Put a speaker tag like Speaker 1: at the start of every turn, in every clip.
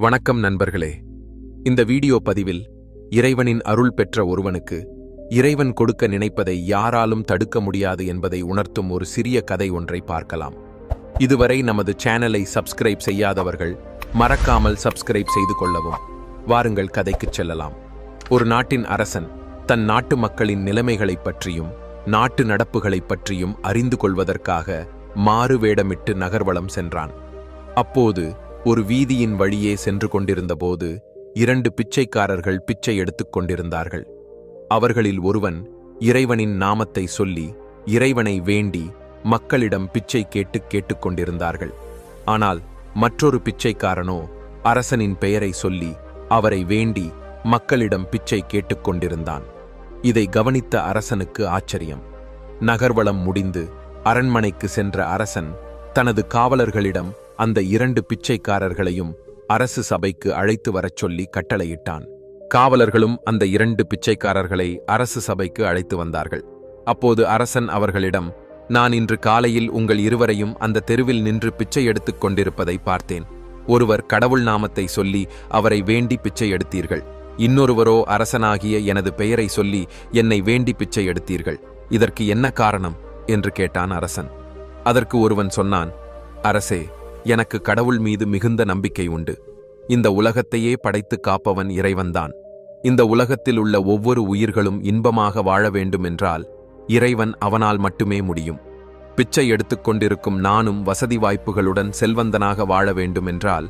Speaker 1: வணக்கம் நண்பர்களே. இந்த வீடியோ பதிவில் இறைவனின் அருள் பெற்ற ஒருவனுக்கு இறைவன் கொடுக்க நினைப்பதை யாராலும் தடுக்க முடியாது என்பதை உணர்த்தும் ஒரு சிறிய கதை ஒன்றை பார்க்கலாம். இதுவரை நமது சேனலை சப்ஸ்கிரைப் செய்யாதவர்கள் மறக்காமல் சப்ஸ்கிரைப் செய்து கொள்ளவும். வாருங்கள் கதைக்குச் செல்லலாம். ஒரு நாட்டின் அரசன் தன் நாட்டு மக்களின் நிலைமைகளைப் பற்றியும் நாட்டு நடப்புகளைப் பற்றியும் அறிந்து கொள்வதற்காக மாறு வேடமிட்டு நகர்வலம் சென்றான். அப்போது ஒரு வீதியின் வழியே சென்று கொண்டிருந்தபோது 2 பிச்சைக்காரர்கள் பிச்சை எடுத்துக் கொண்டிருந்தார்கள். அவர்களில் ஒருவன் இறைவனின் நாமத்தை சொல்லி இறைவனை வேண்டி மக்களிடம் பிச்சை கேட்டுக்கொண்டிருந்தார்கள். ஆனால் மற்றொரு பிச்சைக்காரனோ அரசனின் பெயரை சொல்லி அவரை வேண்டி மக்களிடம் பிச்சை கேட்டுக்கொண்டிருந்தான். இதை கவனித்த அரசனுக்கு ஆச்சரியம். நகர்வலம் முடிந்து அரண்மனைக்கு சென்ற அரசன் தனது காவலர்களிடம் அந்த 2 பிச்சைக்காரர்களையும் அரசு சபைக்கு அழைத்து வரச் சொல்லி கட்டளையிட்டான். காவலர்களும் அந்த 2 பிச்சைக்காரர்களை அரசு சபைக்கு அழைத்து வந்தார்கள். அப்போது அரசன் அவர்களிடம், நான் இன்று காலையில் உங்கள் இருவரையும் அந்த தெருவில் நின்று பிச்சை எடுத்துக் கொண்டிருப்பதை பார்த்தேன். ஒருவர் கடவுள் நாமத்தை சொல்லி அவரை வேண்டி பிச்சை எடுத்தீர்கள். இன்னொருவரோ அரசனாகிய எனது பெயரை சொல்லி என்னை வேண்டி பிச்சை எடுத்தீர்கள். இதற்கு என்ன காரணம் என்று கேட்டான் அரசன். அதற்கு ஒருவன் சொன்னான், அரசே, எனக்கு கடவுள் மீது மிகுந்த நம்பிக்கை உண்டு. இந்த உலகத்தையே படைத்து காப்பவன் இறைவன்தான். இந்த உலகத்தில் உள்ள ஒவ்வொரு உயிர்களும் இன்பமாக வாழ வேண்டுமென்றால் இறைவன் அவனால் மட்டுமே முடியும். பிச்சை எடுத்துக்கொண்டிருக்கும் நானும் வசதி வாய்ப்புகளுடன் செல்வந்தனாக வாழ வேண்டுமென்றால்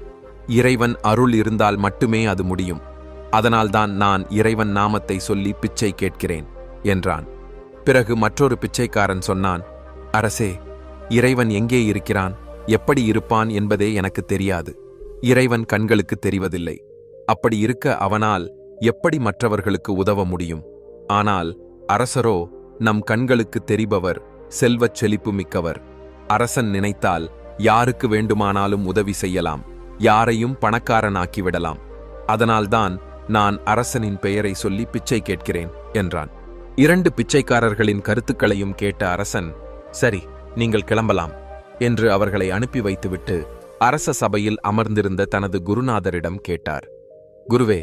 Speaker 1: இறைவன் அருள் இருந்தால் மட்டுமே அது முடியும். அதனால்தான் நான் இறைவன் நாமத்தை சொல்லி பிச்சை கேட்கிறேன் என்றான். பிறகு மற்றொரு பிச்சைக்காரன் சொன்னான், அரசே, இறைவன் எங்கே இருக்கிறான், எப்படி இருப்பான் என்பதே எனக்கு தெரியாது. இறைவன் கண்களுக்கு தெரிவதில்லை. அப்படி இருக்க அவனால் எப்படி மற்றவர்களுக்கு உதவ முடியும்? ஆனால் அரசரோ நம் கண்களுக்கு தெரிபவர், செல்வச் செழிப்பு மிக்கவர். அரசன் நினைத்தால் யாருக்கு வேண்டுமானாலும் உதவி செய்யலாம், யாரையும் பணக்காரனாக்கிவிடலாம். அதனால்தான் நான் அரசனின் பெயரை சொல்லி பிச்சை கேட்கிறேன் என்றான். 2 பிச்சைக்காரர்களின் கருத்துக்களையும் கேட்ட அரசன், சரி, நீங்கள் கிளம்பலாம் என்று அவர்களை அனுப்பி வைத்துவிட்டு அரச சபையில் அமர்ந்திருந்த தனது குருநாதரிடம் கேட்டார். குருவே,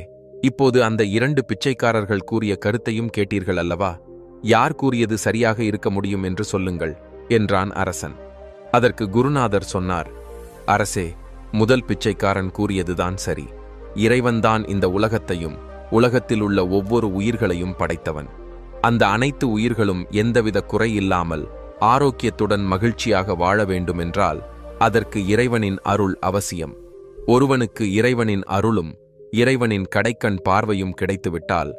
Speaker 1: இப்போது அந்த 2 பிச்சைக்காரர்கள் கூறிய கருத்தையும் கேட்டீர்கள் அல்லவா? யார் கூறியது சரியாக இருக்க முடியும் என்று சொல்லுங்கள் என்றான் அரசன். அதற்கு குருநாதர் சொன்னார், அரசே, முதல் பிச்சைக்காரன் கூறியதுதான் சரி. இறைவன்தான் இந்த உலகத்தையும் உலகத்தில் உள்ள ஒவ்வொரு உயிர்களையும் படைத்தவன். அந்த அனைத்து உயிர்களும் எந்தவித குறையில்லாமல் ஆரோக்கியத்துடன் மகிழ்ச்சியாக வாழ வேண்டுமென்றால் அதற்கு இறைவனின் அருள் அவசியம். ஒருவனுக்கு இறைவனின் அருளும் இறைவனின் கடைக்கண் பார்வையும் கிடைத்துவிட்டால்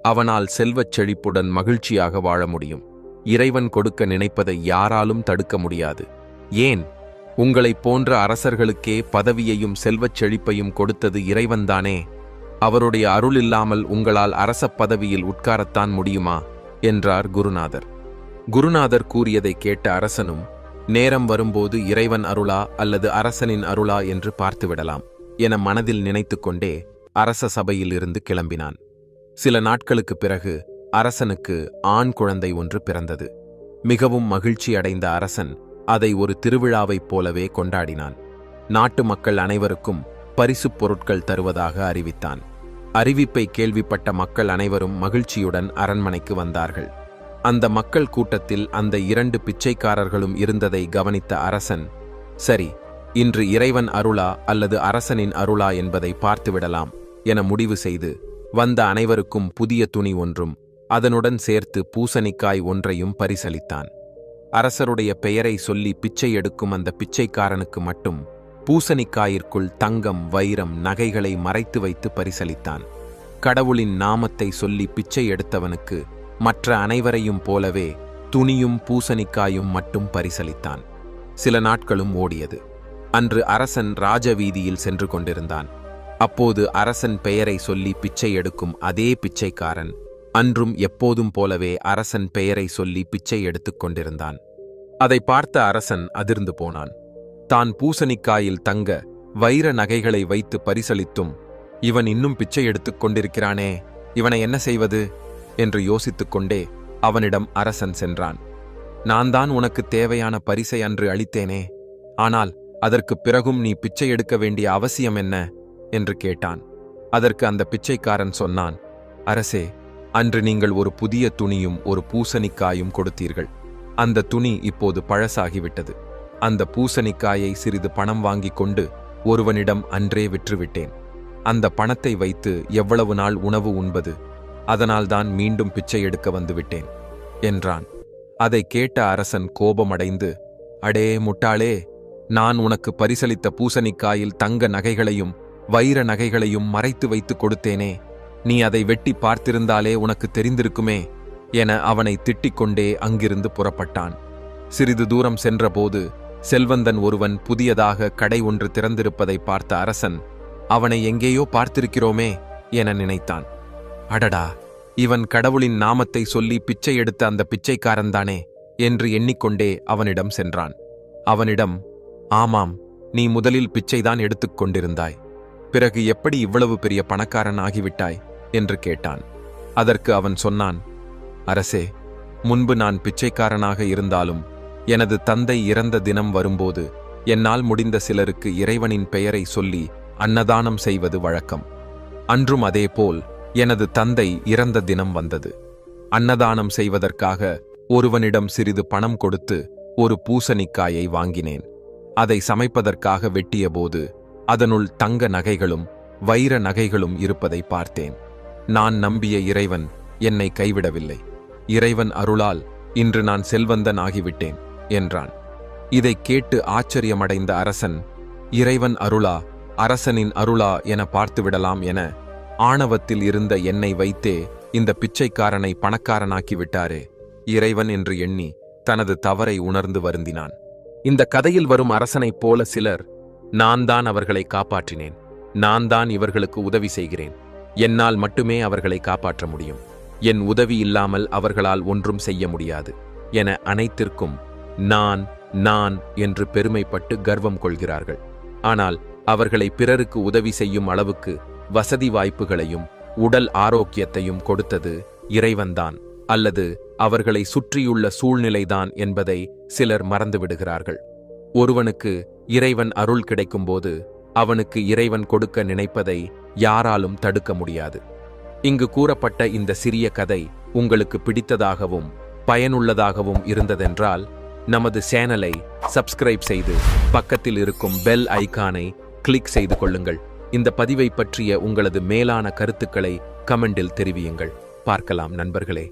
Speaker 1: அவனால் செல்வச் செழிப்புடன் மகிழ்ச்சியாக வாழ முடியும். இறைவன் கொடுக்க நினைப்பதை யாராலும் தடுக்க முடியாது. ஏன், உங்களைப் போன்ற அரசர்களுக்கே பதவியையும் செல்வச் செழிப்பையும் கொடுத்தது இறைவன்தானே. அவருடைய அருள் இல்லாமல் உங்களால் அரசப் பதவியில் உட்காரத்தான் முடியுமா என்றார் குருநாதர். குருநாதர் கூறியதை கேட்ட அரசனும், நேரம் வரும்போது இறைவன் அருளா அல்லது அரசனின் அருளா என்று பார்த்துவிடலாம் என மனதில் நினைத்துக்கொண்டே அரச சபையில் இருந்து கிளம்பினான். சில நாட்களுக்கு பிறகு அரசனுக்கு ஆண் குழந்தை ஒன்று பிறந்தது. மிகவும் மகிழ்ச்சி அடைந்த அரசன் அதை ஒரு திருவிழாவைப் போலவே கொண்டாடினான். நாட்டு மக்கள் அனைவருக்கும் பரிசுப் பொருட்கள் தருவதாக அறிவித்தான். அறிவிப்பை கேள்விப்பட்ட மக்கள் அனைவரும் மகிழ்ச்சியுடன் அரண்மனைக்கு வந்தார்கள். அந்த மக்கள் கூட்டத்தில் அந்த 2 பிச்சைக்காரர்களும் இருந்ததை கவனித்த அரசன், சரி, இன்று இறைவன் அருளா அல்லது அரசனின் அருளா என்பதை பார்த்துவிடலாம் என முடிவு செய்து வந்த அனைவருக்கும் புதிய துணி ஒன்றும் அதனுடன் சேர்த்து பூசணிக்காய் ஒன்றையும் பரிசளித்தான். அரசருடைய பெயரை சொல்லி பிச்சை எடுக்கும் அந்த பிச்சைக்காரனுக்கு மட்டும் பூசணிக்காயிற்குள் தங்கம், வைரம், நகைகளை மறைத்து வைத்து பரிசளித்தான். கடவுளின் நாமத்தை சொல்லி பிச்சை எடுத்தவனுக்கு மற்ற அனைவரையும் போலவே துணியும் பூசணிக்காயும் மட்டும் பரிசளித்தான். சில நாட்களும் ஓடியது. அன்று அரசன் ராஜவீதியில் சென்று கொண்டிருந்தான். அப்போது அரசன் பெயரை சொல்லி பிச்சை எடுக்கும் அதே பிச்சைக்காரன் அன்றும் எப்போதும் போலவே அரசன் பெயரை சொல்லி பிச்சை எடுத்துக் கொண்டிருந்தான். அதை பார்த்த அரசன் அதிர்ந்து போனான். தான் பூசணிக்காயில் தங்க, வைர நகைகளை வைத்து பரிசளித்தும் இவன் இன்னும் பிச்சை எடுத்துக் கொண்டிருக்கிறானே, இவனை என்ன செய்வது என்று யோசித்துக்கொண்டே அவனிடம் அரசன் சென்றான். நான் தான் உனக்கு தேவையான பரிசை அன்று அளித்தேனே, ஆனால் அதற்குப் பிறகும் நீ பிச்சை எடுக்க வேண்டிய அவசியம் என்ன என்று கேட்டான். அதற்கு அந்த பிச்சைக்காரன் சொன்னான், அரசே, அன்று நீங்கள் ஒரு புதிய துணியும் ஒரு பூசணிக்காயும் கொடுத்தீர்கள். அந்த துணி இப்போது பழசாகிவிட்டது. அந்த பூசணிக்காயை சிறிது பணம் வாங்கிக் கொண்டு ஒருவனிடம் அன்றே விற்றுவிட்டேன். அந்த பணத்தை வைத்து எவ்வளவு நாள் உணவு உண்பது? அதனால்தான் மீண்டும் பிச்சை எடுக்க வந்துவிட்டேன் என்றான். அதை கேட்ட அரசன் கோபமடைந்து, அடே முட்டாளே, நான் உனக்கு பரிசளித்த பூசணிக்காயில் தங்க நகைகளையும் வைர நகைகளையும் மறைத்து வைத்து கொடுத்தேனே, நீ அதை வெட்டி பார்த்திருந்தாலே உனக்கு தெரிந்திருக்குமே என அவனை திட்டிக்கொண்டே அங்கிருந்து புறப்பட்டான். சிறிது தூரம் சென்றபோது செல்வந்தன் ஒருவன் புதியதாக கடை ஒன்று திறந்திருப்பதை பார்த்த அரசன், அவனை எங்கேயோ பார்த்திருக்கிறோமே என நினைத்தான். அடடா, இவன் கடவுளின் நாமத்தை சொல்லி பிச்சை எடுத்த அந்த பிச்சைக்காரன்தானே என்று எண்ணிக்கொண்டே அவனிடம் சென்றான். அவனிடம், ஆமாம், நீ முதலில் பிச்சைதான் எடுத்துக் கொண்டிருந்தாய், பிறகு எப்படி இவ்வளவு பெரிய பணக்காரன் ஆகிவிட்டாய் என்று கேட்டான். அதற்கு அவன் சொன்னான், அரசே, முன்பு நான் பிச்சைக்காரனாக இருந்தாலும் எனது தந்தை இறந்த தினம் வரும்போது என்னால் முடிந்த சிலருக்கு இறைவனின் பெயரை சொல்லி அன்னதானம் செய்வது வழக்கம். அன்றும் அதேபோல் எனது தந்தை இறந்த தினம் வந்தது. அன்னதானம் செய்வதற்காக ஒருவனிடம் சிறிது பணம் கொடுத்து ஒரு பூசணிக்காயை வாங்கினேன். அதை சமைப்பதற்காக வெட்டியபோது அதனுள் தங்க நகைகளும் வைர நகைகளும் இருப்பதை பார்த்தேன். நான் நம்பிய இறைவன் என்னை கைவிடவில்லை. இறைவன் அருளால் இன்று நான் செல்வந்தன் ஆகிவிட்டேன் என்றான். இதைக் கேட்டு ஆச்சரியமடைந்த அரசன், இறைவன் அருளா, அரசனின் அருளா என பார்த்துவிடலாம் என ஆணவத்தில் இருந்த என்னை வைத்தே இந்த பிச்சைக்காரனை பணக்காரனாக்கி விட்டாரே இறைவன் என்று எண்ணி தனது தவறை உணர்ந்து வருந்தினான். இந்த கதையில் வரும் அரசனைப் போல சிலர், நான் தான் அவர்களை காப்பாற்றினேன், நான் தான் இவர்களுக்கு உதவி செய்கிறேன், என்னால் மட்டுமே அவர்களை காப்பாற்ற முடியும், என் உதவி இல்லாமல் அவர்களால் ஒன்றும் செய்ய முடியாது என அனைத்திற்கும் நான் நான் என்று பெருமைப்பட்டு கர்வம் கொள்கிறார்கள். ஆனால் அவர்களை பிறருக்கு உதவி செய்யும் அளவுக்கு வசதி வாய்ப்புகளையும் உடல் ஆரோக்கியத்தையும் கொடுத்தது இறைவன்தான் அல்லது அவர்களை சுற்றியுள்ள சூழ்நிலைதான் என்பதை சிலர் மறந்துவிடுகிறார்கள். ஒருவனுக்கு இறைவன் அருள் கிடைக்கும்போது அவனுக்கு இறைவன் கொடுக்க நினைப்பதை யாராலும் தடுக்க முடியாது. இங்கு கூறப்பட்ட இந்த சிறிய கதை உங்களுக்கு பிடித்ததாகவும் பயனுள்ளதாகவும் இருந்ததென்றால் நமது சேனலை சப்ஸ்கிரைப் செய்து பக்கத்தில் இருக்கும் பெல் ஐகானை கிளிக் செய்து கொள்ளுங்கள். இந்த பதிவை பற்றிய உங்களது மேலான கருத்துக்களை கமெண்டில் தெரிவியுங்கள். பார்க்கலாம் நண்பர்களே.